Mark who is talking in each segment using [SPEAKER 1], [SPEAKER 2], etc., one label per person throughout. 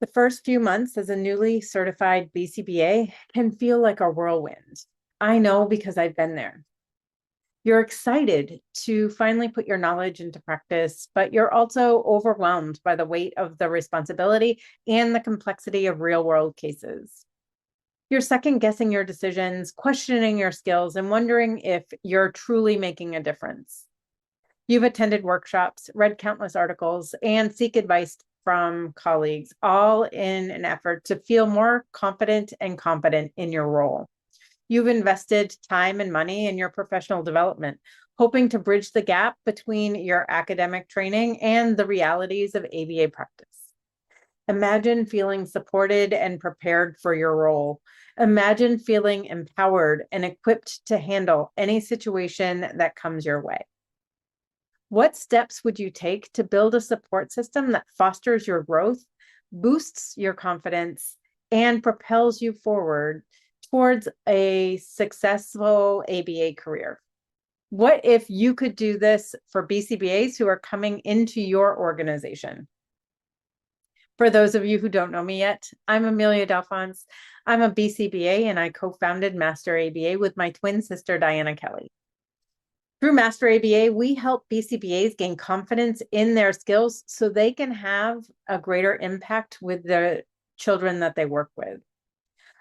[SPEAKER 1] The first few months as a newly certified BCBA can feel like a whirlwind. I know because I've been there. You're excited to finally put your knowledge into practice, but you're also overwhelmed by the weight of the responsibility and the complexity of real world cases. You're second guessing your decisions, questioning your skills, and wondering if you're truly making a difference. You've attended workshops, read countless articles, and seek advice from colleagues, all in an effort to feel more confident and competent in your role. You've invested time and money in your professional development, hoping to bridge the gap between your academic training and the realities of ABA practice. Imagine feeling supported and prepared for your role. Imagine feeling empowered and equipped to handle any situation that comes your way. What steps would you take to build a support system that fosters your growth, boosts your confidence, and propels you forward towards a successful ABA career? What if you could do this for BCBAs who are coming into your organization? For those of you who don't know me yet, I'm Amelia Delphonse. I'm a BCBA and I co-founded Master ABA with my twin sister, Diana Kelly. Through Master ABA, we help BCBAs gain confidence in their skills so they can have a greater impact with the children that they work with.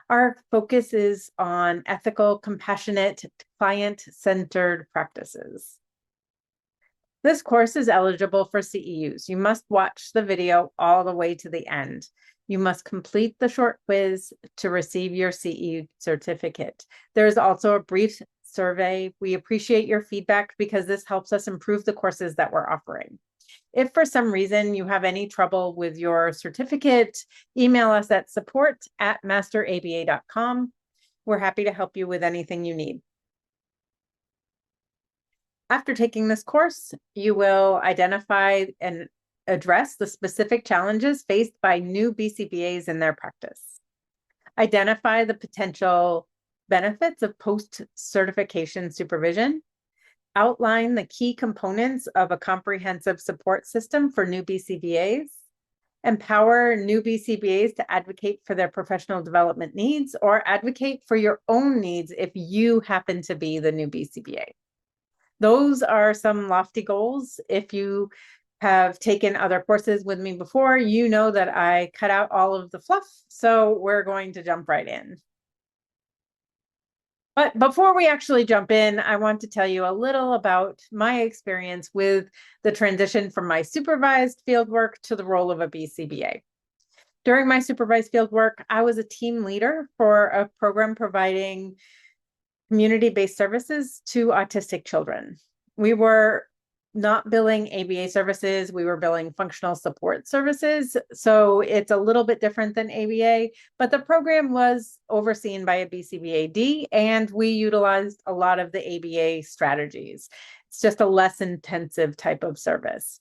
[SPEAKER 1] Our focus is on ethical, compassionate, client-centered practices. This course is eligible for CEUs. You must watch the video all the way to the end. You must complete the short quiz to receive your CEU certificate. There is also a brief survey. We appreciate your feedback because this helps us improve the courses that we're offering. If for some reason you have any trouble with your certificate, email us at support@masteraba.com. We're happy to help you with anything you need. After taking this course, you will identify and address the specific challenges faced by new BCBAs in their practice. Identify the potential benefits of post-certification supervision. Outline the key components of a comprehensive support system for new BCBAs. Empower new BCBAs to advocate for their professional development needs or advocate for your own needs if you happen to be the new BCBA. Those are some lofty goals. If you have taken other courses with me before, you know that I cut out all of the fluff, so we're going to jump right in. But before we actually jump in, I want to tell you a little about my experience with the transition from my supervised fieldwork to the role of a BCBA. During my supervised fieldwork, I was a team leader for a program providing community-based services to autistic children. We were not billing ABA services, we were billing functional support services. So it's a little bit different than ABA, but the program was overseen by a BCBAD and we utilized a lot of the ABA strategies. It's just a less intensive type of service.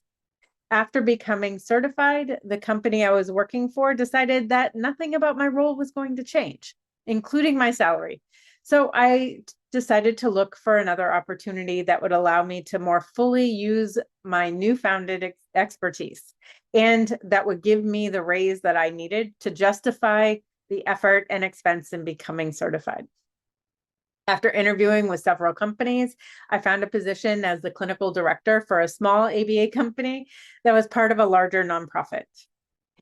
[SPEAKER 1] After becoming certified, the company I was working for decided that nothing about my role was going to change, including my salary. So I decided to look for another opportunity that would allow me to more fully use my newfounded expertise and that would give me the raise that I needed to justify the effort and expense in becoming certified. After interviewing with several companies, I found a position as the clinical director for a small ABA company that was part of a larger nonprofit.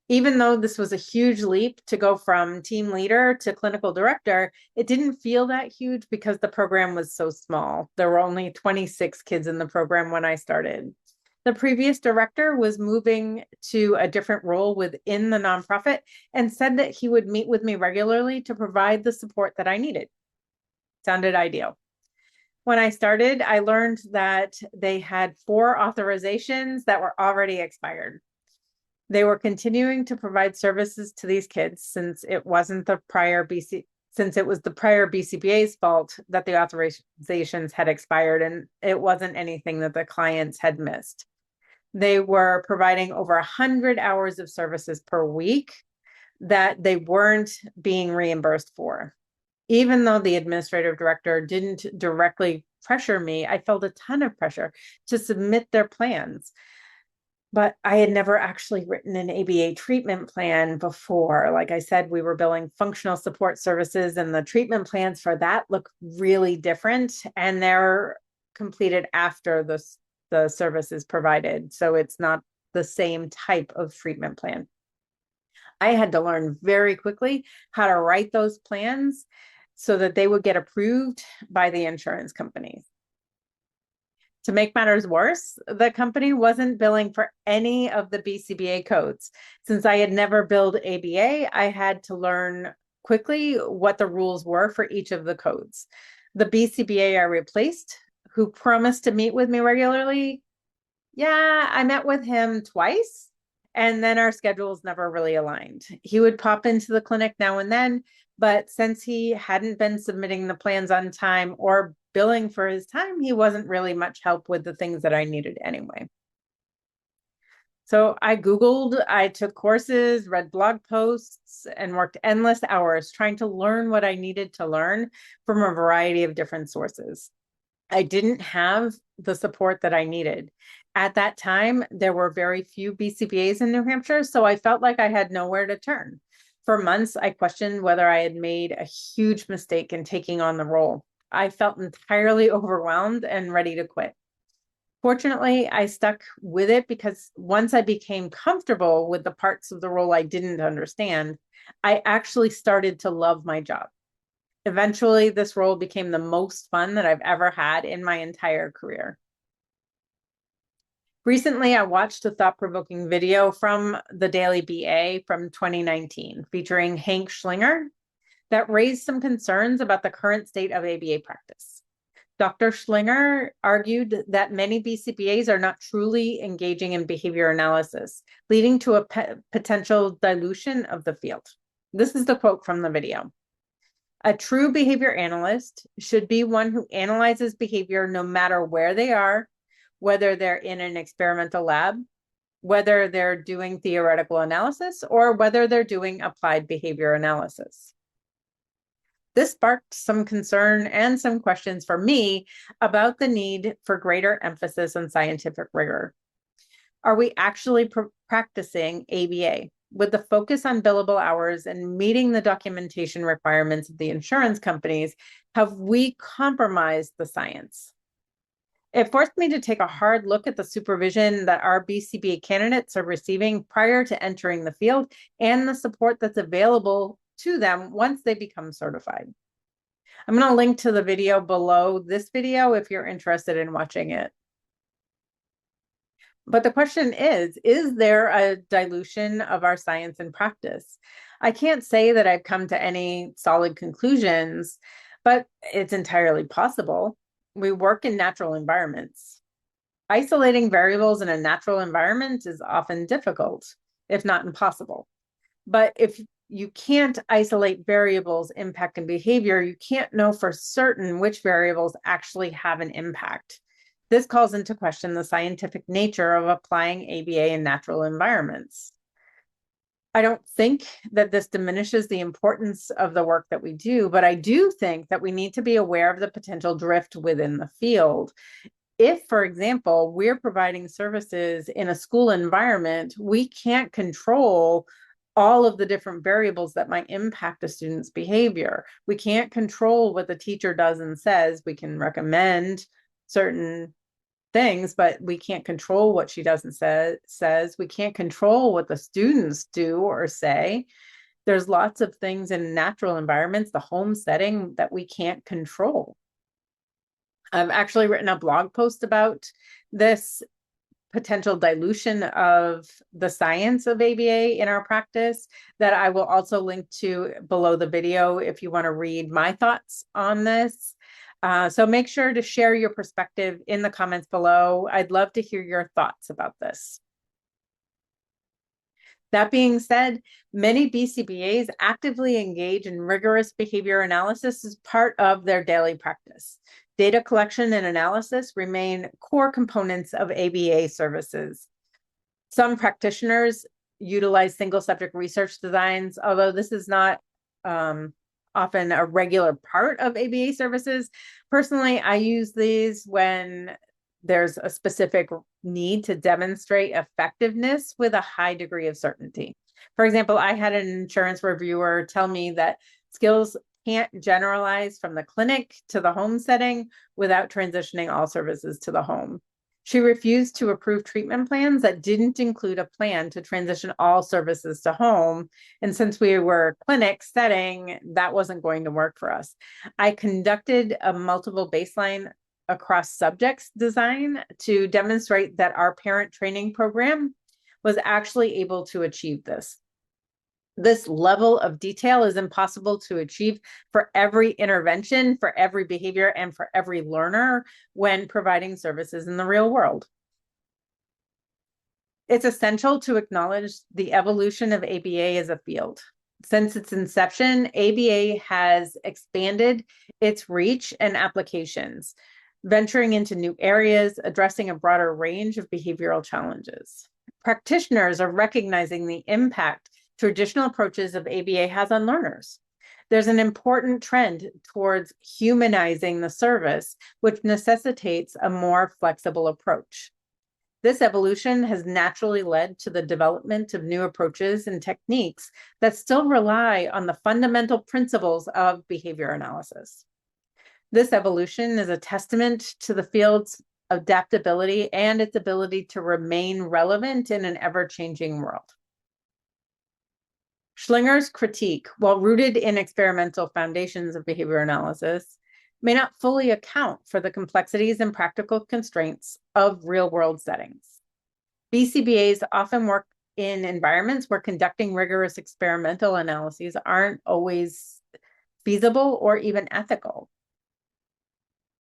[SPEAKER 1] Even though this was a huge leap to go from team leader to clinical director, it didn't feel that huge because the program was so small. There were only 26 kids in the program when I started. The previous director was moving to a different role within the nonprofit and said that he would meet with me regularly to provide the support that I needed. Sounded ideal. When I started, I learned that they had 4 authorizations that were already expired. They were continuing to provide services to these kids since it was the prior BCBA's fault that the authorizations had expired and it wasn't anything that the clients had missed. They were providing over 100 hours of services per week that they weren't being reimbursed for. Even though the administrative director didn't directly pressure me, I felt a ton of pressure to submit their plans. But I had never actually written an ABA treatment plan before. Like I said, we were billing functional support services, and the treatment plans for that look really different. And they're completed after the service is provided. So it's not the same type of treatment plan. I had to learn very quickly how to write those plans so that they would get approved by the insurance companies. To make matters worse, the company wasn't billing for any of the BCBA codes. Since I had never billed ABA, I had to learn quickly what the rules were for each of the codes. The BCBA I replaced, who promised to meet with me regularly, yeah, I met with him twice, and then our schedules never really aligned. He would pop into the clinic now and then, but since he hadn't been submitting the plans on time or billing for his time, he wasn't really much help with the things that I needed anyway. So I Googled, I took courses, read blog posts, and worked endless hours trying to learn what I needed to learn from a variety of different sources. I didn't have the support that I needed. At that time, there were very few BCBAs in New Hampshire, so I felt like I had nowhere to turn. For months, I questioned whether I had made a huge mistake in taking on the role. I felt entirely overwhelmed and ready to quit. Fortunately, I stuck with it because once I became comfortable with the parts of the role I didn't understand, I actually started to love my job. Eventually, this role became the most fun that I've ever had in my entire career. Recently, I watched a thought-provoking video from the Daily BA from 2019 featuring Hank Schlinger that raised some concerns about the current state of ABA practice. Dr. Schlinger argued that many BCBAs are not truly engaging in behavior analysis, leading to a potential dilution of the field. This is the quote from the video. A true behavior analyst should be one who analyzes behavior no matter where they are, whether they're in an experimental lab, whether they're doing theoretical analysis, or whether they're doing applied behavior analysis. This sparked some concern and some questions for me about the need for greater emphasis on scientific rigor. Are we actually practicing ABA with the focus on billable hours and meeting the documentation requirements of the insurance companies? Have we compromised the science? It forced me to take a hard look at the supervision that our BCBA candidates are receiving prior to entering the field and the support that's available to them once they become certified. I'm going to link to the video below this video if you're interested in watching it. But the question is there a dilution of our science and practice? I can't say that I've come to any solid conclusions, but it's entirely possible. We work in natural environments. Isolating variables in a natural environment is often difficult, if not impossible. But if you can't isolate variables impacting behavior, you can't know for certain which variables actually have an impact. This calls into question the scientific nature of applying ABA in natural environments. I don't think that this diminishes the importance of the work that we do, but I do think that we need to be aware of the potential drift within the field. If, for example, we're providing services in a school environment, we can't control all of the different variables that might impact a student's behavior. We can't control what the teacher does and says. We can recommend certain things, but we can't control what she does and says. We can't control what the students do or say. There's lots of things in natural environments, the home setting, that we can't control. I've actually written a blog post about this potential dilution of the science of ABA in our practice that I will also link to below the video if you want to read my thoughts on this. So make sure to share your perspective in the comments below. I'd love to hear your thoughts about this. That being said, many BCBAs actively engage in rigorous behavior analysis as part of their daily practice. Data collection and analysis remain core components of ABA services. Some practitioners utilize single subject research designs, although this is not often a regular part of ABA services. Personally, I use these when there's a specific need to demonstrate effectiveness with a high degree of certainty. For example, I had an insurance reviewer tell me that skills can't generalize from the clinic to the home setting without transitioning all services to the home. She refused to approve treatment plans that didn't include a plan to transition all services to home. And since we were a clinic setting, that wasn't going to work for us. I conducted a multiple baseline across subjects design to demonstrate that our parent training program was actually able to achieve this. This level of detail is impossible to achieve for every intervention, for every behavior, and for every learner when providing services in the real world. It's essential to acknowledge the evolution of ABA as a field. Since its inception, ABA has expanded its reach and applications, venturing into new areas, addressing a broader range of behavioral challenges. Practitioners are recognizing the impact traditional approaches of ABA has on learners. There's an important trend towards humanizing the service, which necessitates a more flexible approach. This evolution has naturally led to the development of new approaches and techniques that still rely on the fundamental principles of behavior analysis. This evolution is a testament to the field's adaptability and its ability to remain relevant in an ever-changing world. Schlinger's critique, while rooted in experimental foundations of behavior analysis, may not fully account for the complexities and practical constraints of real-world settings. BCBAs often work in environments where conducting rigorous experimental analyses aren't always feasible or even ethical.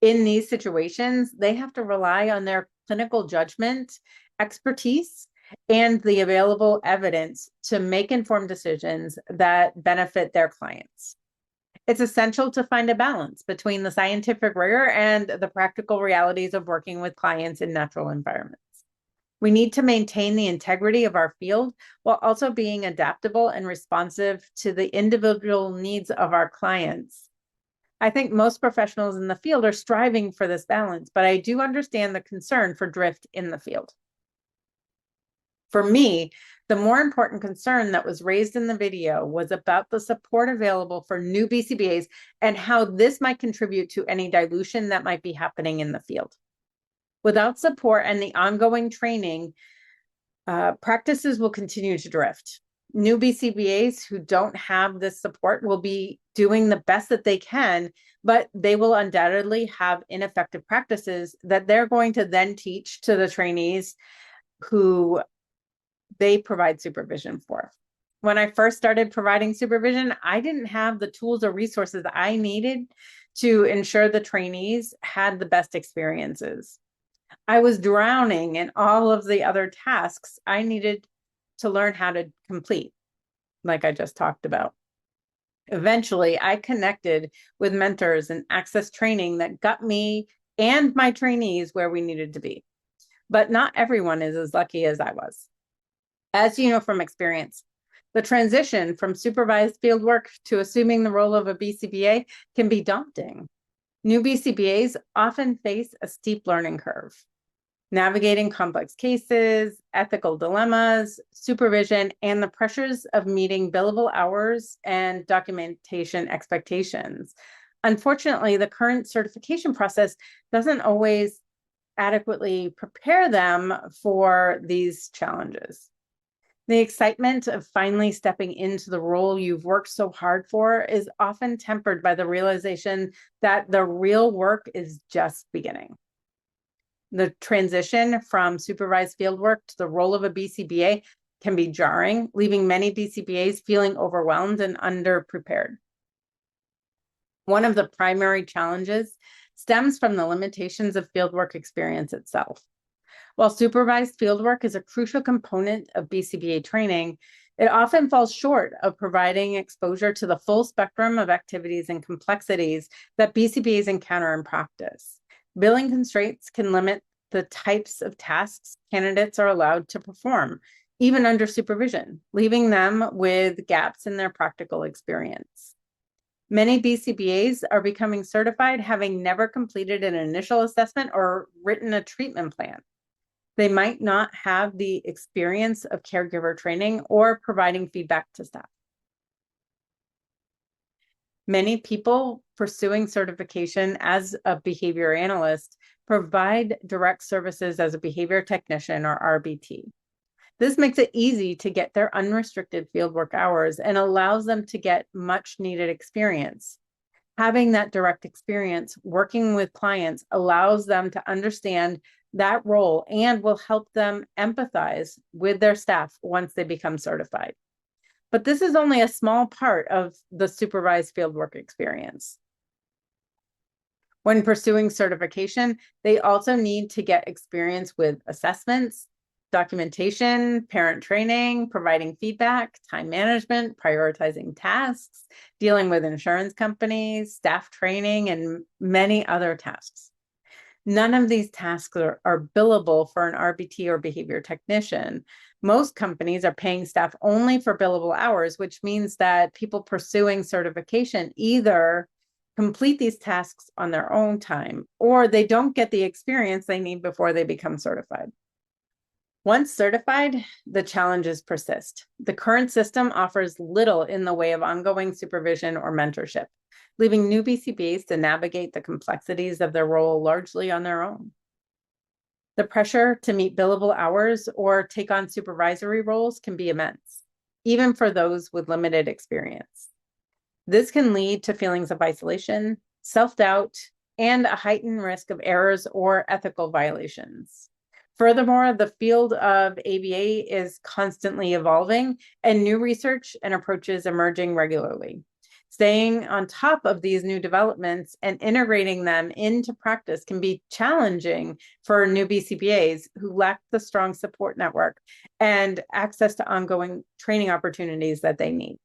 [SPEAKER 1] In these situations, they have to rely on their clinical judgment, expertise, and the available evidence to make informed decisions that benefit their clients. It's essential to find a balance between the scientific rigor and the practical realities of working with clients in natural environments. We need to maintain the integrity of our field while also being adaptable and responsive to the individual needs of our clients. I think most professionals in the field are striving for this balance, but I do understand the concern for drift in the field. For me, the more important concern that was raised in the video was about the support available for new BCBAs and how this might contribute to any dilution that might be happening in the field. Without support and the ongoing training, practices will continue to drift. New BCBAs who don't have this support will be doing the best that they can, but they will undoubtedly have ineffective practices that they're going to then teach to the trainees who they provide supervision for. When I first started providing supervision, I didn't have the tools or resources I needed to ensure the trainees had the best experiences. I was drowning in all of the other tasks I needed to learn how to complete, like I just talked about. Eventually, I connected with mentors and accessed training that got me and my trainees where we needed to be. But not everyone is as lucky as I was. As you know from experience, the transition from supervised field work to assuming the role of a BCBA can be daunting. New BCBAs often face a steep learning curve. Navigating complex cases, ethical dilemmas, supervision, and the pressures of meeting billable hours and documentation expectations. Unfortunately, the current certification process doesn't always adequately prepare them for these challenges. The excitement of finally stepping into the role you've worked so hard for is often tempered by the realization that the real work is just beginning. The transition from supervised fieldwork to the role of a BCBA can be jarring, leaving many BCBAs feeling overwhelmed and underprepared. One of the primary challenges stems from the limitations of fieldwork experience itself. While supervised fieldwork is a crucial component of BCBA training, it often falls short of providing exposure to the full spectrum of activities and complexities that BCBAs encounter in practice. Billing constraints can limit the types of tasks candidates are allowed to perform, even under supervision, leaving them with gaps in their practical experience. Many BCBAs are becoming certified having never completed an initial assessment or written a treatment plan. They might not have the experience of caregiver training or providing feedback to staff. Many people pursuing certification as a behavior analyst provide direct services as a behavior technician or RBT. This makes it easy to get their unrestricted fieldwork hours and allows them to get much needed experience. Having that direct experience working with clients allows them to understand that role and will help them empathize with their staff once they become certified. But this is only a small part of the supervised fieldwork experience. When pursuing certification, they also need to get experience with assessments, documentation, parent training, providing feedback, time management, prioritizing tasks, dealing with insurance companies, staff training, and many other tasks. None of these tasks are billable for an RBT or behavior technician. Most companies are paying staff only for billable hours, which means that people pursuing certification either complete these tasks on their own time or they don't get the experience they need before they become certified. Once certified, the challenges persist. The current system offers little in the way of ongoing supervision or mentorship, leaving new BCBAs to navigate the complexities of their role largely on their own. The pressure to meet billable hours or take on supervisory roles can be immense, even for those with limited experience. This can lead to feelings of isolation, self-doubt, and a heightened risk of errors or ethical violations. Furthermore, the field of ABA is constantly evolving and new research and approaches emerging regularly. Staying on top of these new developments and integrating them into practice can be challenging for new BCBAs who lack the strong support network and access to ongoing training opportunities that they need.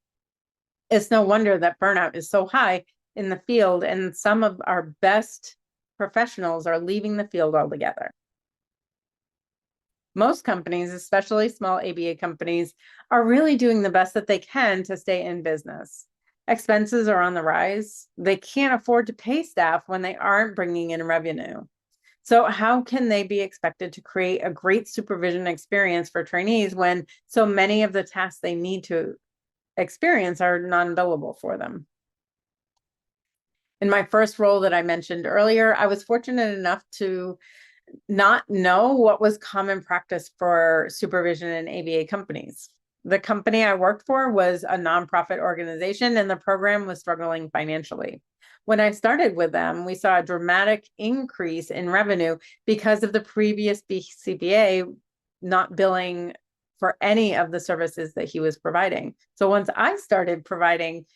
[SPEAKER 1] It's no wonder that burnout is so high in the field, and some of our best professionals are leaving the field altogether. Most companies, especially small ABA companies, are really doing the best that they can to stay in business. Expenses are on the rise. They can't afford to pay staff when they aren't bringing in revenue. So how can they be expected to create a great supervision experience for trainees when so many of the tasks they need to experience are non-billable for them? In my first role that I mentioned earlier, I was fortunate enough to not know what was common practice for supervision in ABA companies. The company I worked for was a nonprofit organization and the program was struggling financially. When I started with them, we saw a dramatic increase in revenue because of the previous BCBA not billing for any of the services that he was providing. So once I started providing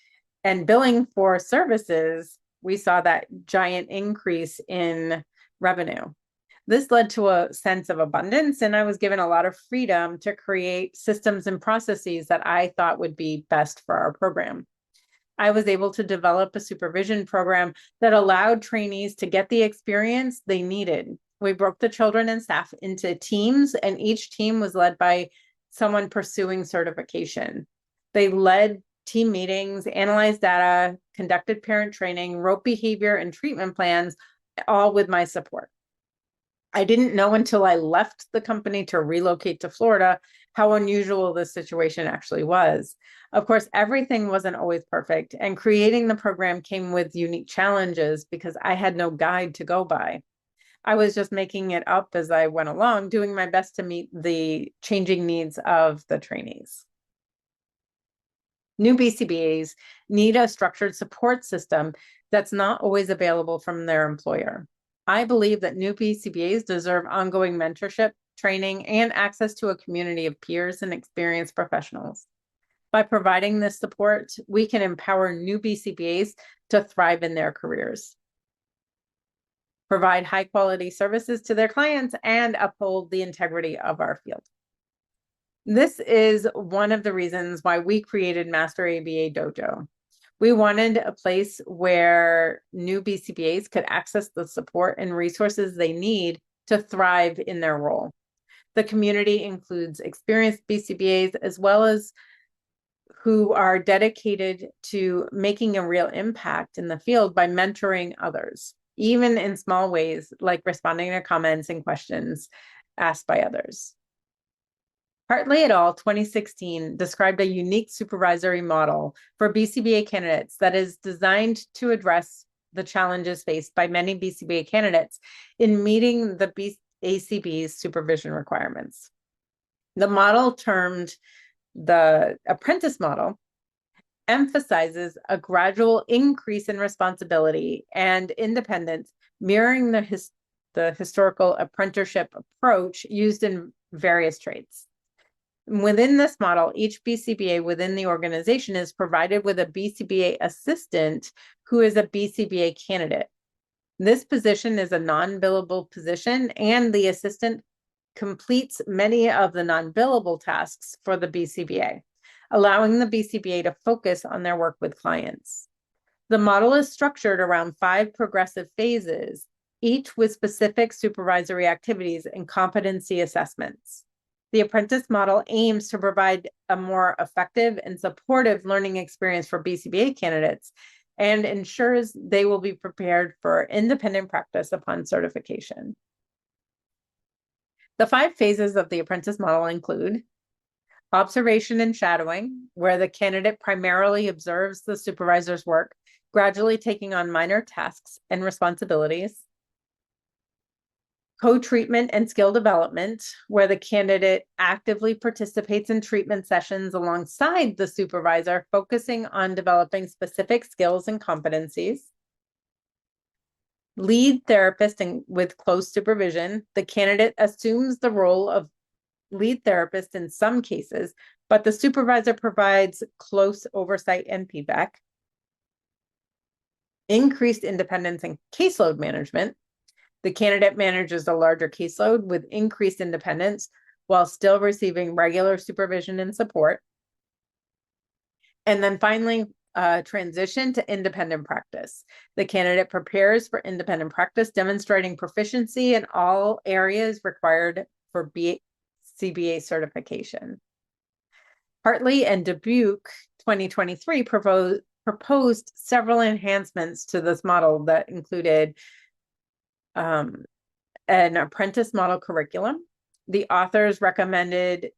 [SPEAKER 1] and billing for services, we saw that giant increase in revenue. This led to a sense of abundance, and I was given a lot of freedom to create systems and processes that I thought would be best for our program. I was able to develop a supervision program that allowed trainees to get the experience they needed. We broke the children and staff into teams, and each team was led by someone pursuing certification. They led team meetings, analyzed data, conducted parent training, wrote behavior and treatment plans, all with my support. I didn't know until I left the company to relocate to Florida how unusual this situation actually was. Of course, everything wasn't always perfect, and creating the program came with unique challenges because I had no guide to go by. I was just making it up as I went along, doing my best to meet the changing needs of the trainees. New BCBAs need a structured support system that's not always available from their employer. I believe that new BCBAs deserve ongoing mentorship, training, and access to a community of peers and experienced professionals. By providing this support, we can empower new BCBAs to thrive in their careers, provide high-quality services to their clients, and uphold the integrity of our field. This is one of the reasons why we created Master ABA Dojo. We wanted a place where new BCBAs could access the support and resources they need to thrive in their role. The community includes experienced BCBAs as well as who are dedicated to making a real impact in the field by mentoring others, even in small ways like responding to comments and questions asked by others. Hartley et al. 2016 described a unique supervisory model for BCBA candidates that is designed to address the challenges faced by many BCBA candidates in meeting the BCB's supervision requirements. The model, termed the apprentice model, emphasizes a gradual increase in responsibility and independence, mirroring the historical apprenticeship approach used in various trades. Within this model, each BCBA within the organization is provided with a BCBA assistant who is a BCBA candidate. This position is a non-billable position, and the assistant completes many of the non-billable tasks for the BCBA, allowing the BCBA to focus on their work with clients. The model is structured around 5 progressive phases, each with specific supervisory activities and competency assessments. The apprentice model aims to provide a more effective and supportive learning experience for BCBA candidates and ensures they will be prepared for independent practice upon certification. The 5 phases of the apprentice model include observation and shadowing, where the candidate primarily observes the supervisor's work, gradually taking on minor tasks and responsibilities. Co-treatment and skill development, where the candidate actively participates in treatment sessions alongside the supervisor, focusing on developing specific skills and competencies. Lead therapist with close supervision. The candidate assumes the role of lead therapist in some cases, but the supervisor provides close oversight and feedback. Increased independence and caseload management. The candidate manages a larger caseload with increased independence while still receiving regular supervision and support. And then finally, transition to independent practice. The candidate prepares for independent practice, demonstrating proficiency in all areas required for BCBA certification. Hartley and Dubuque 2023 proposed several enhancements to this model that included an apprentice model curriculum. The authors recommended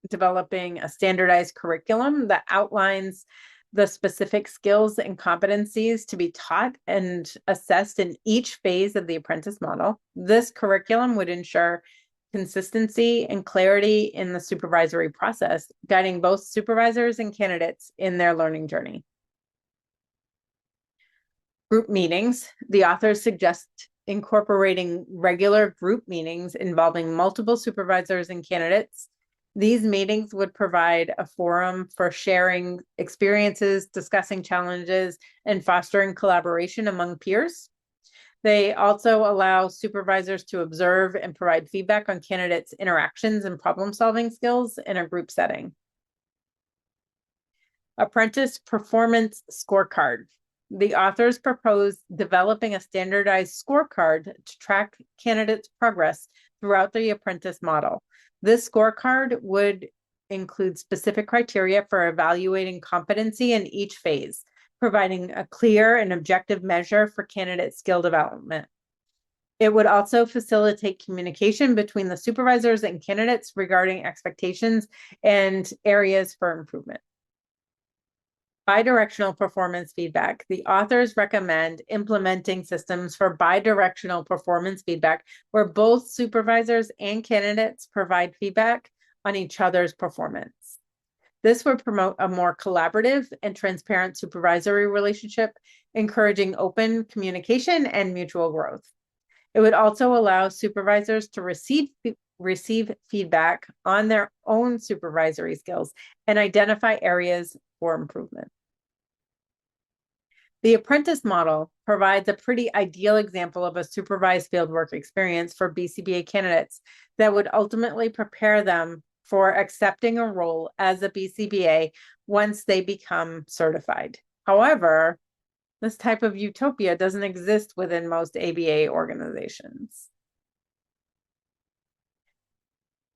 [SPEAKER 1] developing a standardized curriculum that outlines the specific skills and competencies to be taught and assessed in each phase of the apprentice model. This curriculum would ensure consistency and clarity in the supervisory process, guiding both supervisors and candidates in their learning journey. Group meetings. The authors suggest incorporating regular group meetings involving multiple supervisors and candidates. These meetings would provide a forum for sharing experiences, discussing challenges, and fostering collaboration among peers. They also allow supervisors to observe and provide feedback on candidates' interactions and problem-solving skills in a group setting. Apprentice performance scorecard. The authors propose developing a standardized scorecard to track candidates' progress throughout the apprentice model. This scorecard would include specific criteria for evaluating competency in each phase, providing a clear and objective measure for candidate skill development. It would also facilitate communication between the supervisors and candidates regarding expectations and areas for improvement. Bidirectional performance feedback. The authors recommend implementing systems for bidirectional performance feedback, where both supervisors and candidates provide feedback on each other's performance. This would promote a more collaborative and transparent supervisory relationship, encouraging open communication and mutual growth. It would also allow supervisors to receive feedback on their own supervisory skills and identify areas for improvement. The apprentice model provides a pretty ideal example of a supervised fieldwork experience for BCBA candidates that would ultimately prepare them for accepting a role as a BCBA once they become certified. However, this type of utopia doesn't exist within most ABA organizations.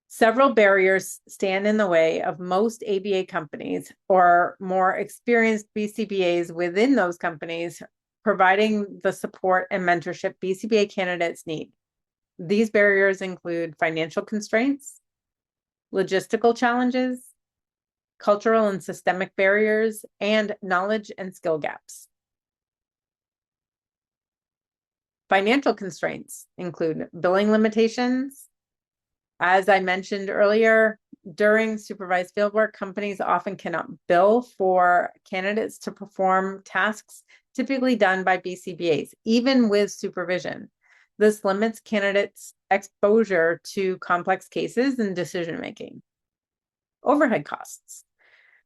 [SPEAKER 1] Several barriers stand in the way of most ABA companies or more experienced BCBAs within those companies providing the support and mentorship BCBA candidates need. These barriers include financial constraints, logistical challenges, cultural and systemic barriers, and knowledge and skill gaps. Financial constraints include billing limitations. As I mentioned earlier, during supervised fieldwork, companies often cannot bill for candidates to perform tasks typically done by BCBAs, even with supervision. This limits candidates' exposure to complex cases and decision-making. Overhead costs.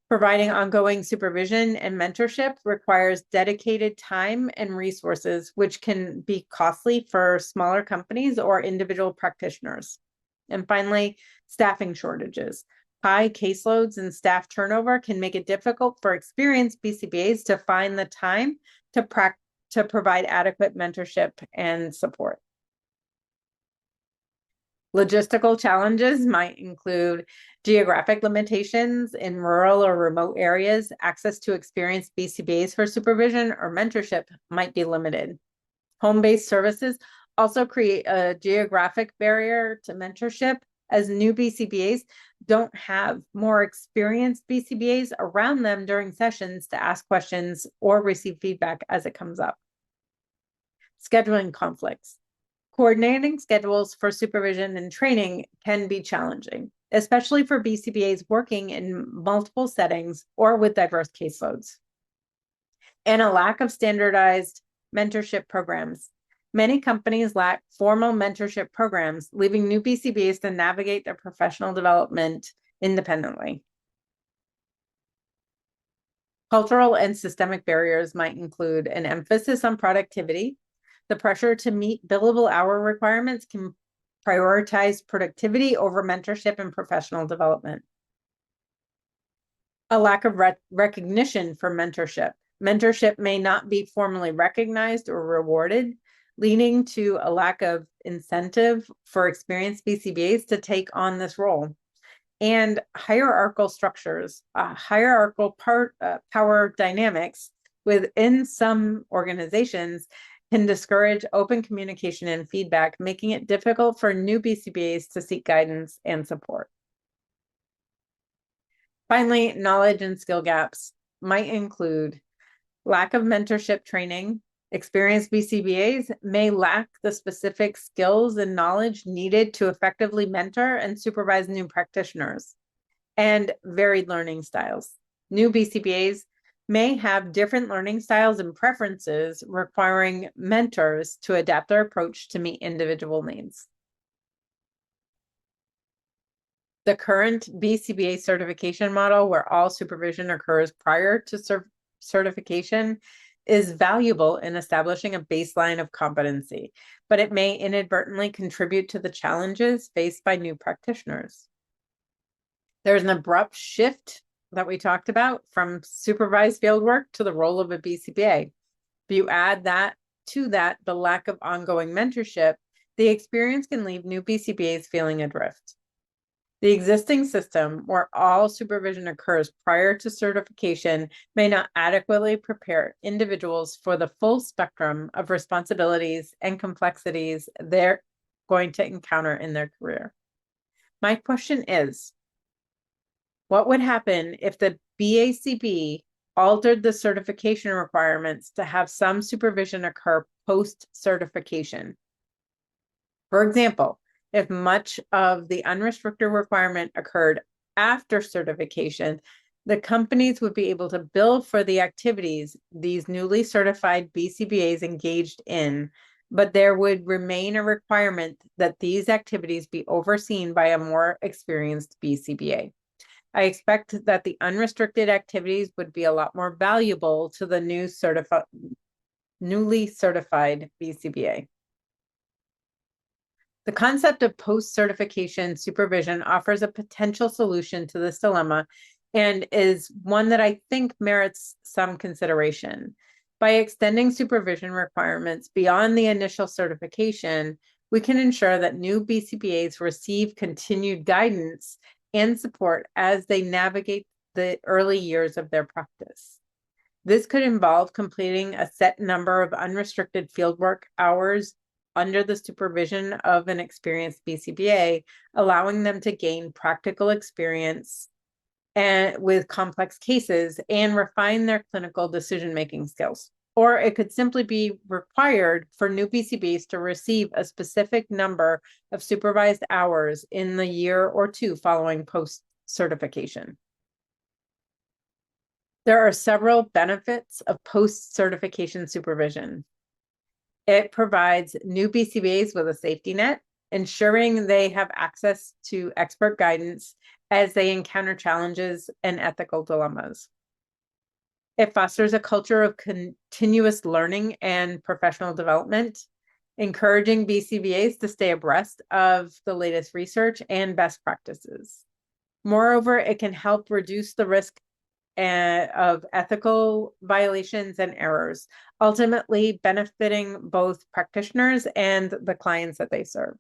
[SPEAKER 1] Providing ongoing supervision and mentorship requires dedicated time and resources, which can be costly for smaller companies or individual practitioners. And finally, staffing shortages. High caseloads and staff turnover can make it difficult for experienced BCBAs to find the time to provide adequate mentorship and support. Logistical challenges might include geographic limitations in rural or remote areas. Access to experienced BCBAs for supervision or mentorship might be limited. Home-based services also create a geographic barrier to mentorship, as new BCBAs don't have more experienced BCBAs around them during sessions to ask questions or receive feedback as it comes up. Scheduling conflicts. Coordinating schedules for supervision and training can be challenging, especially for BCBAs working in multiple settings or with diverse caseloads. And a lack of standardized mentorship programs. Many companies lack formal mentorship programs, leaving new BCBAs to navigate their professional development independently. Cultural and systemic barriers might include an emphasis on productivity. The pressure to meet billable hour requirements can prioritize productivity over mentorship and professional development. A lack of recognition for mentorship. Mentorship may not be formally recognized or rewarded, leading to a lack of incentive for experienced BCBAs to take on this role. And hierarchical structures, hierarchical power dynamics within some organizations can discourage open communication and feedback, making it difficult for new BCBAs to seek guidance and support. Finally, knowledge and skill gaps might include lack of mentorship training. Experienced BCBAs may lack the specific skills and knowledge needed to effectively mentor and supervise new practitioners, and varied learning styles. New BCBAs may have different learning styles and preferences, requiring mentors to adapt their approach to meet individual needs. The current BCBA certification model, where all supervision occurs prior to certification, is valuable in establishing a baseline of competency, but it may inadvertently contribute to the challenges faced by new practitioners. There's an abrupt shift that we talked about from supervised fieldwork to the role of a BCBA. If you add that to that, the lack of ongoing mentorship, the experience can leave new BCBAs feeling adrift. The existing system, where all supervision occurs prior to certification, may not adequately prepare individuals for the full spectrum of responsibilities and complexities they're going to encounter in their career. My question is, what would happen if the BACB altered the certification requirements to have some supervision occur post-certification? For example, if much of the unrestricted requirement occurred after certification, the companies would be able to bill for the activities these newly certified BCBAs engaged in, but there would remain a requirement that these activities be overseen by a more experienced BCBA. I expect that the unrestricted activities would be a lot more valuable to the newly certified BCBA. The concept of post-certification supervision offers a potential solution to this dilemma and is one that I think merits some consideration. By extending supervision requirements beyond the initial certification, we can ensure that new BCBAs receive continued guidance and support as they navigate the early years of their practice. This could involve completing a set number of unrestricted fieldwork hours under the supervision of an experienced BCBA, allowing them to gain practical experience and with complex cases and refine their clinical decision-making skills. Or it could simply be required for new BCBs to receive a specific number of supervised hours in the year or two following post-certification. There are several benefits of post-certification supervision. It provides new BCBAs with a safety net, ensuring they have access to expert guidance as they encounter challenges and ethical dilemmas. It fosters a culture of continuous learning and professional development, encouraging BCBAs to stay abreast of the latest research and best practices. Moreover, it can help reduce the risk of ethical violations and errors, ultimately benefiting both practitioners and the clients that they serve.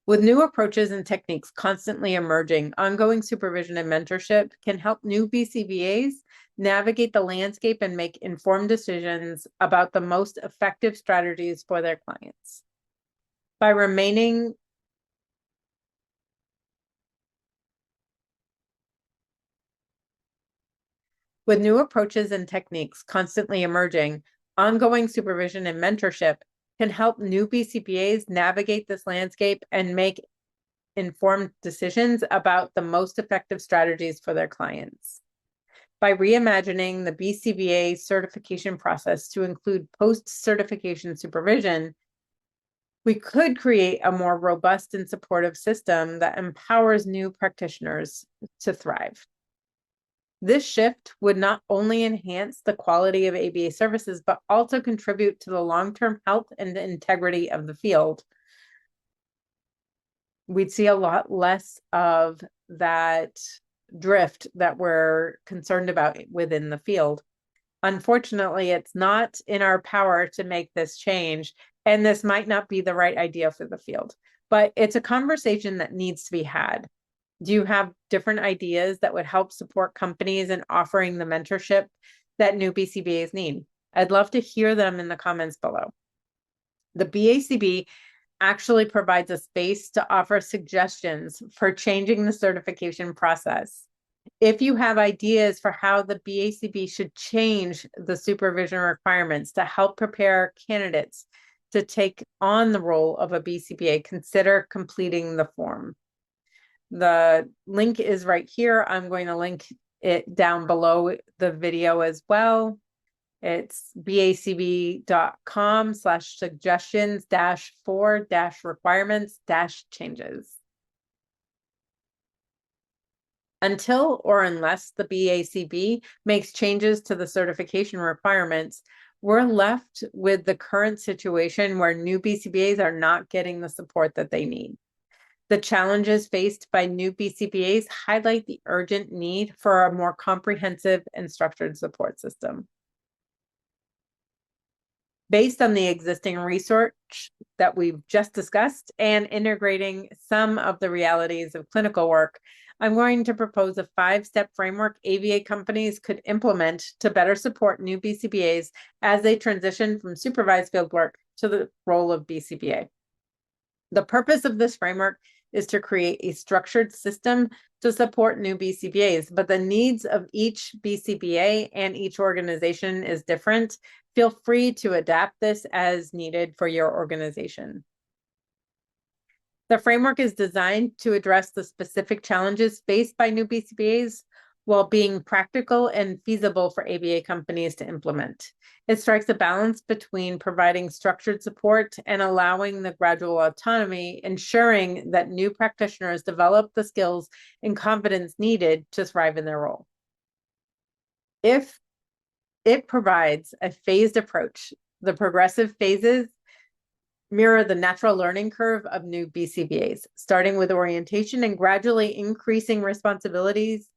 [SPEAKER 1] With new approaches and techniques constantly emerging, ongoing supervision and mentorship can help new BCBAs navigate the landscape and make informed decisions about the most effective strategies for their clients. By remaining With new approaches and techniques constantly emerging, ongoing supervision and mentorship can help new BCBAs navigate this landscape and make informed decisions about the most effective strategies for their clients. By reimagining the BCBA certification process to include post-certification supervision, we could create a more robust and supportive system that empowers new practitioners to thrive. This shift would not only enhance the quality of ABA services, but also contribute to the long-term health and integrity of the field. We'd see a lot less of that drift that we're concerned about within the field. Unfortunately, it's not in our power to make this change, and this might not be the right idea for the field, but it's a conversation that needs to be had. Do you have different ideas that would help support companies in offering the mentorship that new BCBAs need? I'd love to hear them in the comments below. The BACB actually provides a space to offer suggestions for changing the certification process. If you have ideas for how the BACB should change the supervision requirements to help prepare candidates to take on the role of a BCBA, consider completing the form. The link is right here. I'm going to link it down below the video as well. It's bacb.com/suggestions-4-requirements-changes. Until or unless the BACB makes changes to the certification requirements, we're left with the current situation where new BCBAs are not getting the support that they need. The challenges faced by new BCBAs highlight the urgent need for a more comprehensive and structured support system. Based on the existing research that we've just discussed and integrating some of the realities of clinical work, I'm going to propose a 5-step framework ABA companies could implement to better support new BCBAs as they transition from supervised field work to the role of BCBA. The purpose of this framework is to create a structured system to support new BCBAs, but the needs of each BCBA and each organization is different. Feel free to adapt this as needed for your organization. The framework is designed to address the specific challenges faced by new BCBAs while being practical and feasible for ABA companies to implement. It strikes a balance between providing structured support and allowing the gradual autonomy, ensuring that new practitioners develop the skills and confidence needed to thrive in their role. If it provides a phased approach, the progressive phases mirror the natural learning curve of new BCBAs, starting with orientation and gradually increasing responsibilities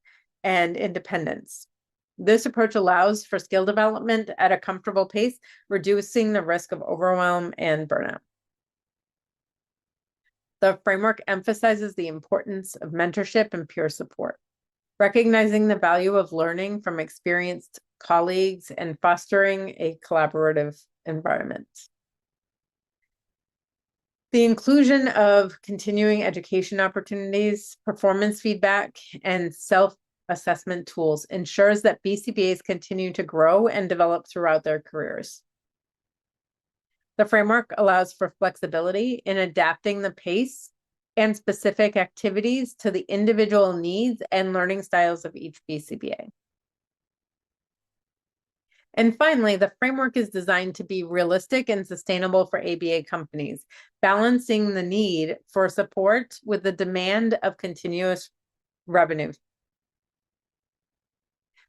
[SPEAKER 1] and independence. This approach allows for skill development at a comfortable pace, reducing the risk of overwhelm and burnout. The framework emphasizes the importance of mentorship and peer support, recognizing the value of learning from experienced colleagues and fostering a collaborative environment. The inclusion of continuing education opportunities, performance feedback, and self-assessment tools ensures that BCBAs continue to grow and develop throughout their careers. The framework allows for flexibility in adapting the pace and specific activities to the individual needs and learning styles of each BCBA. And finally, the framework is designed to be realistic and sustainable for ABA companies, balancing the need for support with the demand of continuous revenue.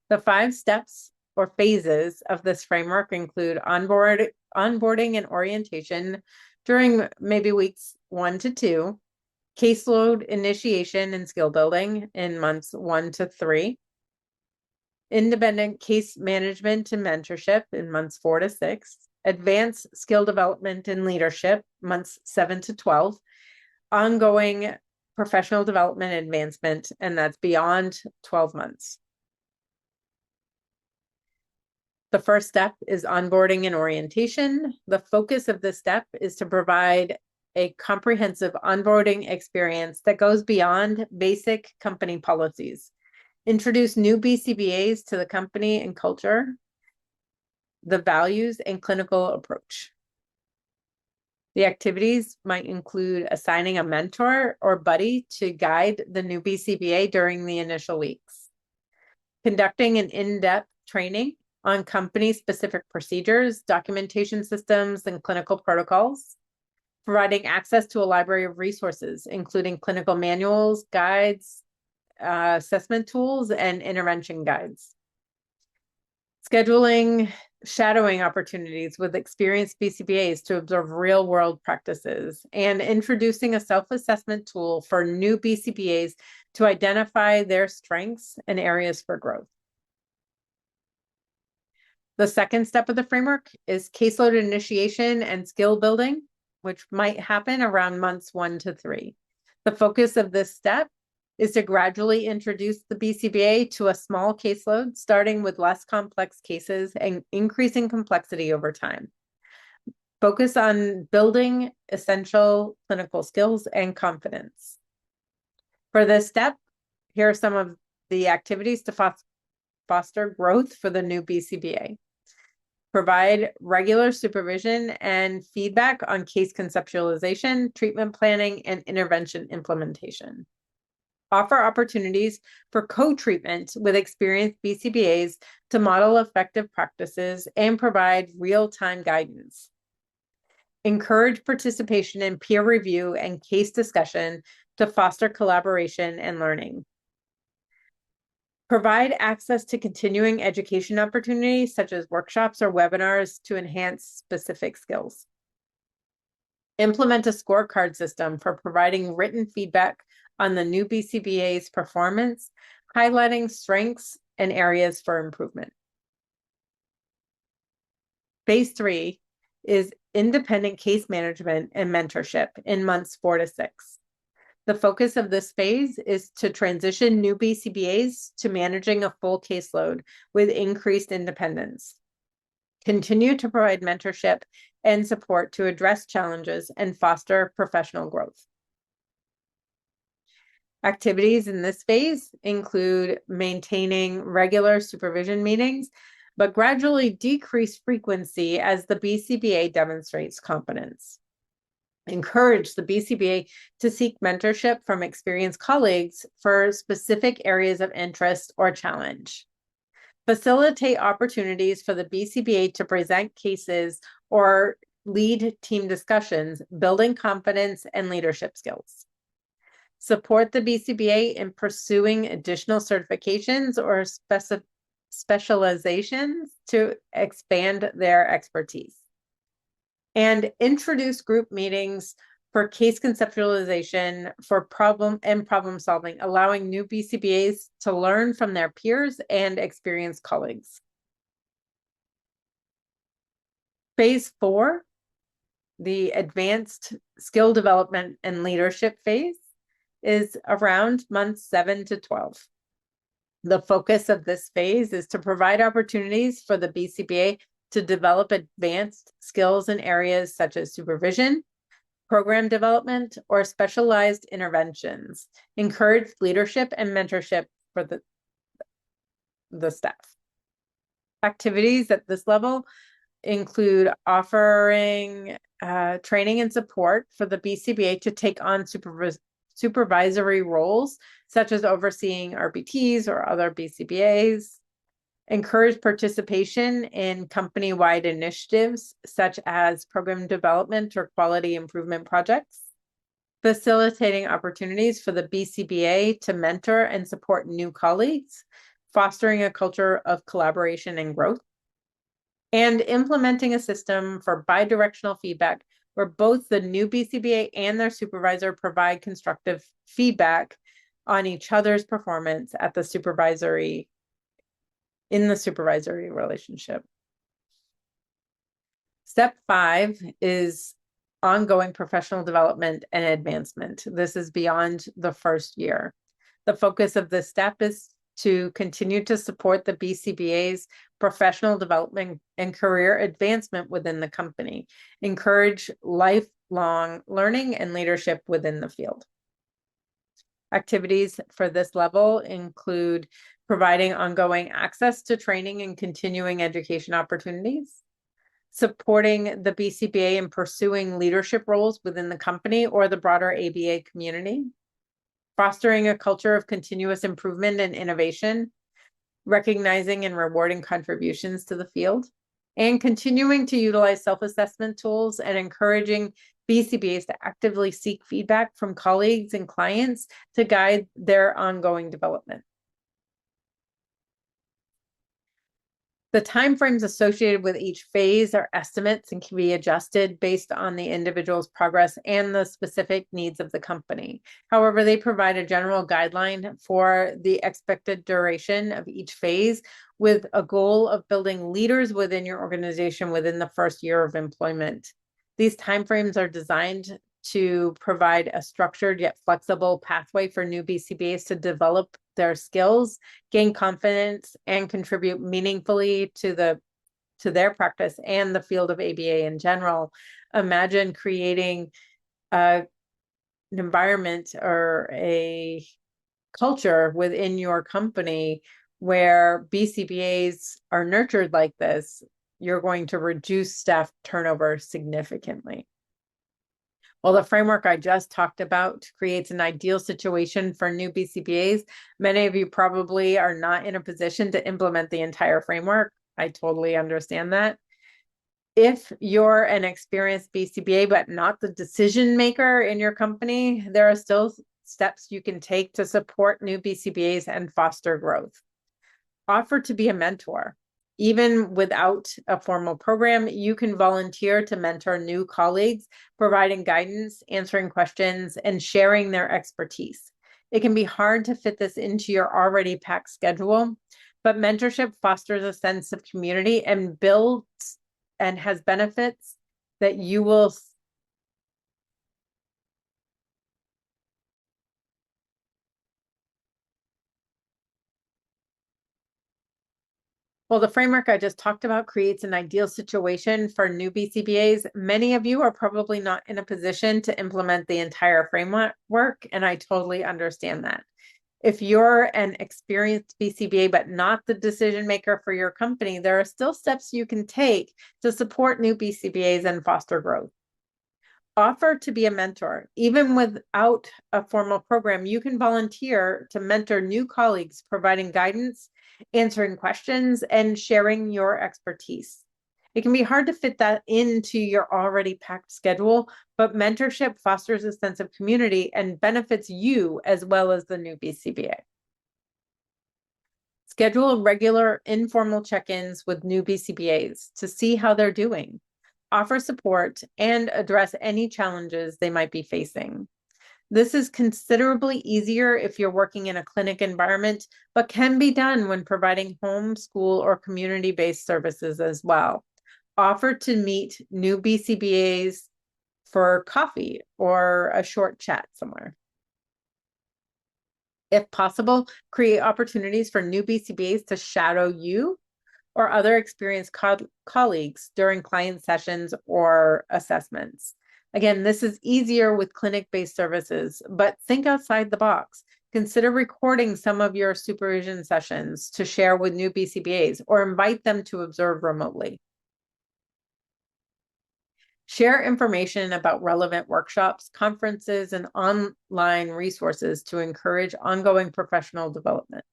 [SPEAKER 1] The 5 steps or phases of this framework include onboarding and orientation during maybe weeks 1 to 2, caseload initiation and skill building in months 1 to 3, independent case management and mentorship in months 4 to 6, advanced skill development and leadership months 7 to 12, ongoing professional development and advancement, and that's beyond 12 months. The first step is onboarding and orientation. The focus of this step is to provide a comprehensive onboarding experience that goes beyond basic company policies. Introduce new BCBAs to the company and culture, the values and clinical approach. The activities might include assigning a mentor or buddy to guide the new BCBA during the initial weeks, conducting an in-depth training on company-specific procedures, documentation systems, and clinical protocols, providing access to a library of resources, including clinical manuals, guides, assessment tools, and intervention guides. Scheduling shadowing opportunities with experienced BCBAs to observe real-world practices, and introducing a self-assessment tool for new BCBAs to identify their strengths and areas for growth. The second step of the framework is caseload initiation and skill building, which might happen around months 1 to 3. The focus of this step is to gradually introduce the BCBA to a small caseload, starting with less complex cases and increasing complexity over time. Focus on building essential clinical skills and confidence. For this step, here are some of the activities to foster growth for the new BCBA. Provide regular supervision and feedback on case conceptualization, treatment planning, and intervention implementation. Offer opportunities for co-treatment with experienced BCBAs to model effective practices and provide real-time guidance. Encourage participation in peer review and case discussion to foster collaboration and learning. Provide access to continuing education opportunities such as workshops or webinars to enhance specific skills. Implement a scorecard system for providing written feedback on the new BCBA's performance, highlighting strengths and areas for improvement. Phase 3 is independent case management and mentorship in months 4 to 6. The focus of this phase is to transition new BCBAs to managing a full caseload with increased independence. Continue to provide mentorship and support to address challenges and foster professional growth. Activities in this phase include maintaining regular supervision meetings, but gradually decrease frequency as the BCBA demonstrates competence. Encourage the BCBA to seek mentorship from experienced colleagues for specific areas of interest or challenge. Facilitate opportunities for the BCBA to present cases or lead team discussions, building confidence and leadership skills. Support the BCBA in pursuing additional certifications or specializations to expand their expertise. And introduce group meetings for case conceptualization for problem solving, allowing new BCBAs to learn from their peers and experienced colleagues. Phase 4, the advanced skill development and leadership phase, is around months 7 to 12. The focus of this phase is to provide opportunities for the BCBA to develop advanced skills in areas such as supervision, program development, or specialized interventions. Encourage leadership and mentorship for the staff. Activities at this level include offering training and support for the BCBA to take on supervisory roles, such as overseeing RBTs or other BCBAs. Encourage participation in company-wide initiatives, such as program development or quality improvement projects. Facilitating opportunities for the BCBA to mentor and support new colleagues, fostering a culture of collaboration and growth, and implementing a system for bidirectional feedback where both the new BCBA and their supervisor provide constructive feedback on each other's performance in the supervisory relationship. Step 5 is ongoing professional development and advancement. This is beyond the first year. The focus of this step is to continue to support the BCBA's professional development and career advancement within the company, encourage lifelong learning and leadership within the field. Activities for this level include providing ongoing access to training and continuing education opportunities, supporting the BCBA in pursuing leadership roles within the company or the broader ABA community, fostering a culture of continuous improvement and innovation, recognizing and rewarding contributions to the field, and continuing to utilize self-assessment tools and encouraging BCBAs to actively seek feedback from colleagues and clients to guide their ongoing development. The timeframes associated with each phase are estimates and can be adjusted based on the individual's progress and the specific needs of the company. However, they provide a general guideline for the expected duration of each phase, with a goal of building leaders within your organization within the first year of employment. These timeframes are designed to provide a structured yet flexible pathway for new BCBAs to develop their skills, gain confidence, and contribute meaningfully to their practice and the field of ABA in general. Imagine creating an environment or a culture within your company where BCBAs are nurtured like this. You're going to reduce staff turnover significantly. Well, the framework I just talked about creates an ideal situation for new BCBAs. Many of you probably are not in a position to implement the entire framework. I totally understand that. If you're an experienced BCBA, but not the decision maker in your company, there are still steps you can take to support new BCBAs and foster growth. Offer to be a mentor. Even without a formal program, you can volunteer to mentor new colleagues, providing guidance, answering questions, and sharing their expertise. It can be hard to fit this into your already packed schedule, but mentorship fosters a sense of community and builds and has benefits that you will Well, the framework I just talked about creates an ideal situation for new BCBAs. Many of you are probably not in a position to implement the entire framework, and I totally understand that. If you're an experienced BCBA, but not the decision maker for your company, there are still steps you can take to support new BCBAs and foster growth. Offer to be a mentor. Even without a formal program, you can volunteer to mentor new colleagues, providing guidance, answering questions, and sharing your expertise. It can be hard to fit that into your already packed schedule, but mentorship fosters a sense of community and benefits you as well as the new BCBA. Schedule regular informal check-ins with new BCBAs to see how they're doing. Offer support, and address any challenges they might be facing. This is considerably easier if you're working in a clinic environment, but can be done when providing home, school, or community-based services as well. Offer to meet new BCBAs for coffee or a short chat somewhere. If possible, create opportunities for new BCBAs to shadow you or other experienced colleagues during client sessions or assessments. Again, this is easier with clinic-based services, but think outside the box. Consider recording some of your supervision sessions to share with new BCBAs or invite them to observe remotely. Share information about relevant workshops, conferences, and online resources to encourage ongoing professional development.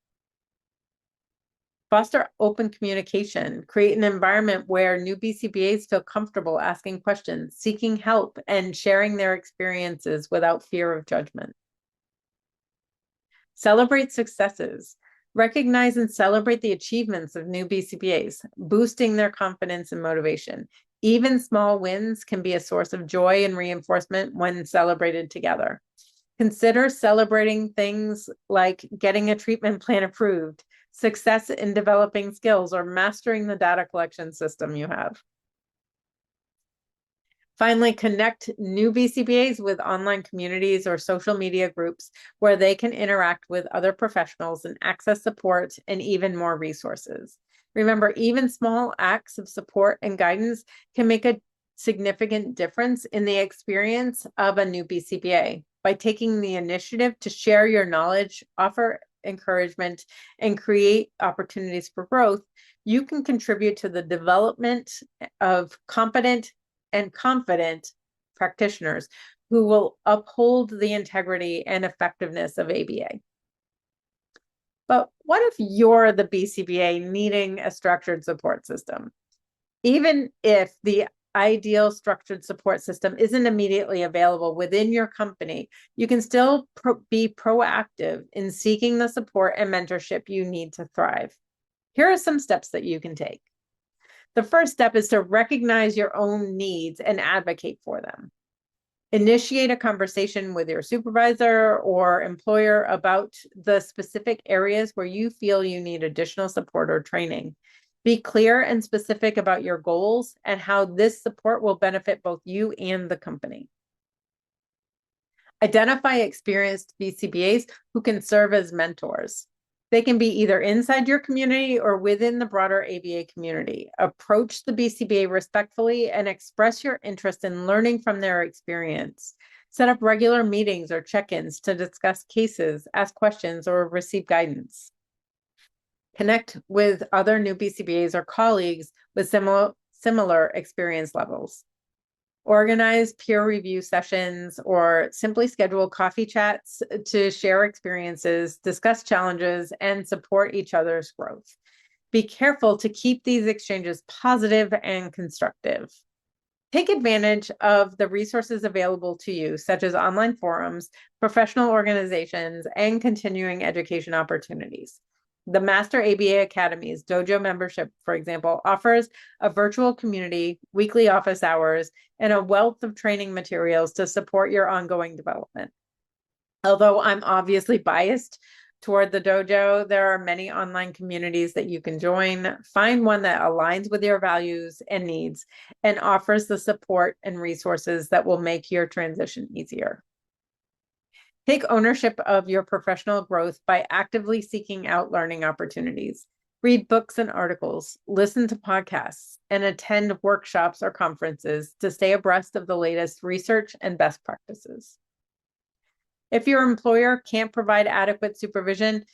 [SPEAKER 1] Foster open communication. Create an environment where new BCBAs feel comfortable asking questions, seeking help, and sharing their experiences without fear of judgment. Celebrate successes. Recognize and celebrate the achievements of new BCBAs, boosting their confidence and motivation. Even small wins can be a source of joy and reinforcement when celebrated together. Consider celebrating things like getting a treatment plan approved, success in developing skills, or mastering the data collection system you have. Finally, connect new BCBAs with online communities or social media groups where they can interact with other professionals and access support and even more resources. Remember, even small acts of support and guidance can make a significant difference in the experience of a new BCBA. By taking the initiative to share your knowledge, offer encouragement, and create opportunities for growth, you can contribute to the development of competent and confident practitioners who will uphold the integrity and effectiveness of ABA. But what if you're the BCBA needing a structured support system? Even if the ideal structured support system isn't immediately available within your company, you can still be proactive in seeking the support and mentorship you need to thrive. Here are some steps that you can take. The first step is to recognize your own needs and advocate for them. Initiate a conversation with your supervisor or employer about the specific areas where you feel you need additional support or training. Be clear and specific about your goals and how this support will benefit both you and the company. Identify experienced BCBAs who can serve as mentors. They can be either inside your community or within the broader ABA community. Approach the BCBA respectfully and express your interest in learning from their experience. Set up regular meetings or check-ins to discuss cases, ask questions, or receive guidance. Connect with other new BCBAs or colleagues with similar experience levels. Organize peer review sessions or simply schedule coffee chats to share experiences, discuss challenges, and support each other's growth. Be careful to keep these exchanges positive and constructive. Take advantage of the resources available to you, such as online forums, professional organizations, and continuing education opportunities. The Master ABA Academy's dojo membership, for example, offers a virtual community, weekly office hours, and a wealth of training materials to support your ongoing development. Although I'm obviously biased toward the dojo, there are many online communities that you can join. Find one that aligns with your values and needs and offers the support and resources that will make your transition easier. Take ownership of your professional growth by actively seeking out learning opportunities. Read books and articles, listen to podcasts, and attend workshops or conferences to stay abreast of the latest research and best practices. If your employer can't provide adequate supervision,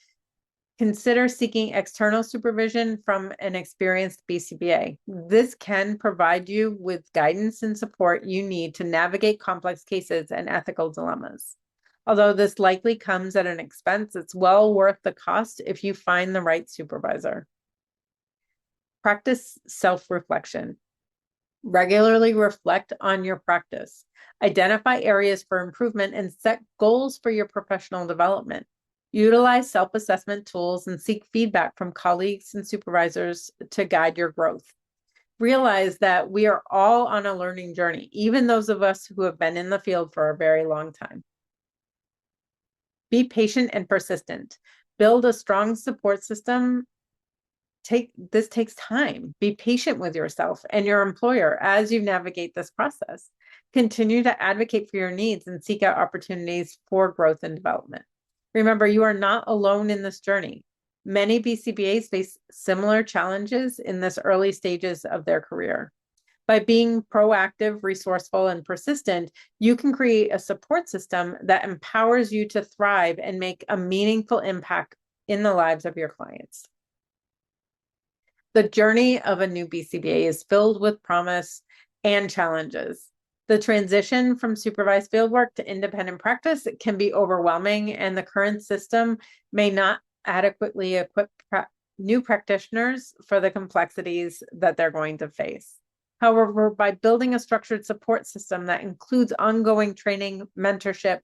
[SPEAKER 1] consider seeking external supervision from an experienced BCBA. This can provide you with guidance and support you need to navigate complex cases and ethical dilemmas. Although this likely comes at an expense, it's well worth the cost if you find the right supervisor. Practice self-reflection. Regularly reflect on your practice. Identify areas for improvement and set goals for your professional development. Utilize self-assessment tools and seek feedback from colleagues and supervisors to guide your growth. Realize that we are all on a learning journey, even those of us who have been in the field for a very long time. Be patient and persistent. Build a strong support system. This takes time. Be patient with yourself and your employer as you navigate this process. Continue to advocate for your needs and seek out opportunities for growth and development. Remember, you are not alone in this journey. Many BCBAs face similar challenges in this early stages of their career. By being proactive, resourceful, and persistent, you can create a support system that empowers you to thrive and make a meaningful impact in the lives of your clients. The journey of a new BCBA is filled with promise and challenges. The transition from supervised fieldwork to independent practice can be overwhelming, and the current system may not adequately equip new practitioners for the complexities that they're going to face. However, by building a structured support system that includes ongoing training, mentorship,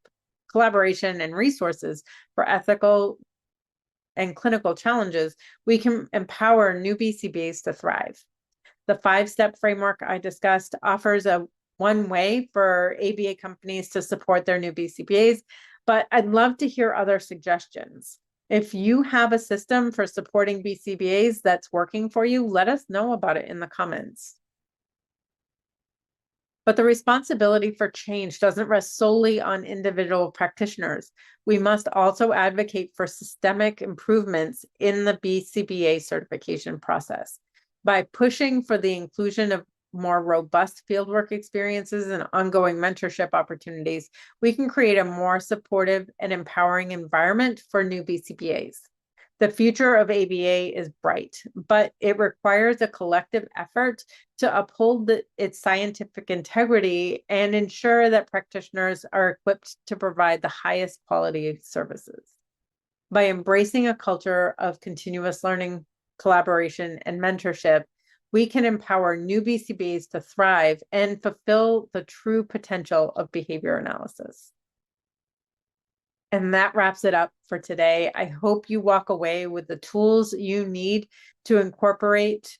[SPEAKER 1] collaboration, and resources for ethical and clinical challenges, we can empower new BCBAs to thrive. The 5-step framework I discussed offers one way for ABA companies to support their new BCBAs, but I'd love to hear other suggestions. If you have a system for supporting BCBAs that's working for you, let us know about it in the comments. But the responsibility for change doesn't rest solely on individual practitioners. We must also advocate for systemic improvements in the BCBA certification process. By pushing for the inclusion of more robust fieldwork experiences and ongoing mentorship opportunities, we can create a more supportive and empowering environment for new BCBAs. The future of ABA is bright, but it requires a collective effort to uphold its scientific integrity and ensure that practitioners are equipped to provide the highest quality services. By embracing a culture of continuous learning, collaboration, and mentorship, we can empower new BCBAs to thrive and fulfill the true potential of behavior analysis. And that wraps it up for today. I hope you walk away with the tools you need to incorporate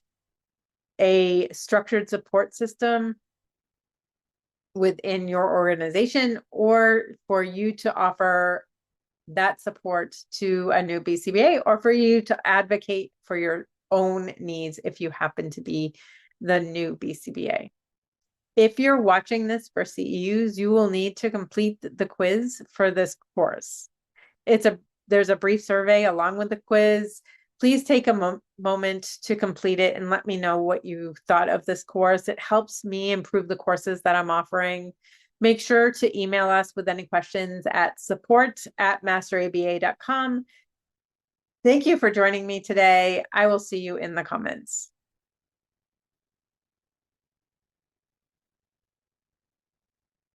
[SPEAKER 1] a structured support system within your organization, or for you to offer that support to a new BCBA, or for you to advocate for your own needs if you happen to be the new BCBA. If you're watching this for CEUs, you will need to complete the quiz for this course. There's a brief survey along with the quiz. Please take a moment to complete it and let me know what you thought of this course. It helps me improve the courses that I'm offering. Make sure to email us with any questions at support@masteraba.com. Thank you for joining me today. I will see you in the comments.